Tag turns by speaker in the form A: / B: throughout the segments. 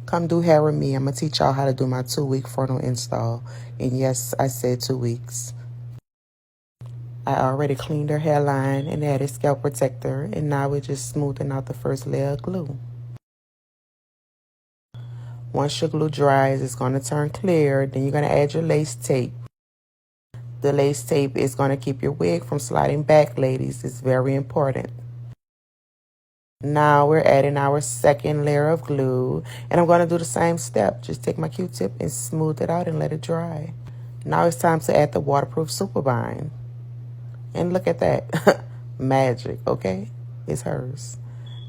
A: Come do hair with me. I'm going to teach y'all how to do my 2-week frontal install. And yes, I said 2 weeks. I already cleaned her hairline and added scalp protector. And now we're just smoothing out the first layer of glue. Once your glue dries, it's going to turn clear. Then you're going to add your lace tape. The lace tape is going to keep your wig from sliding back, ladies. It's very important. Now we're adding our second layer of glue. And I'm going to do the same step. Just take my Q-tip and smooth it out and let it dry. Now it's time to add the waterproof super bind. And look at that. Magic, okay? It's hers.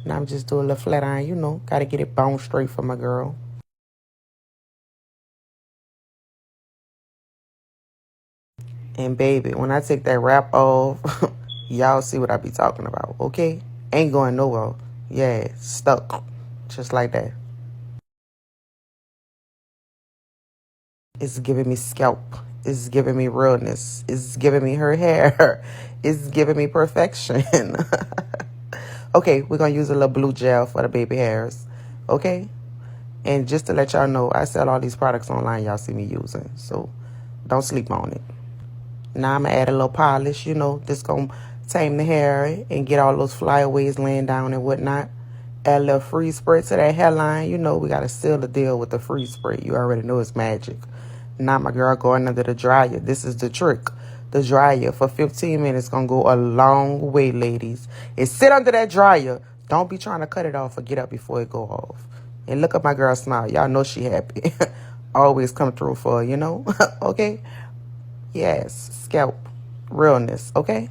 A: Now I'm just doing a little flat iron. You know, got to get it bone straight for my girl. And baby, when I take that wrap off, y'all see what I be talking about, okay? Ain't going nowhere. Yeah, stuck. Just like that. It's giving me scalp. It's giving me realness. It's giving me her hair. It's giving me perfection. Okay, we're going to use a little blue gel for the baby hairs. Okay? And just to let y'all know, I sell all these products online y'all see me using. So don't sleep on it. Now I'm going to add a little polish, you know, this going to tame the hair and get all those flyaways laying down and whatnot. Add a little freeze spray to that hairline. You know, we got to seal the deal with the freeze spray. You already know it's magic. Now my girl going under the dryer. This is the trick. The dryer for 15 minutes going to go a long way, ladies. And sit under that dryer. Don't be trying to cut it off or get up before it go off. And look at my girl smile. Y'all know she happy. Always come through for her, you know. Okay? Yes, scalp realness, okay?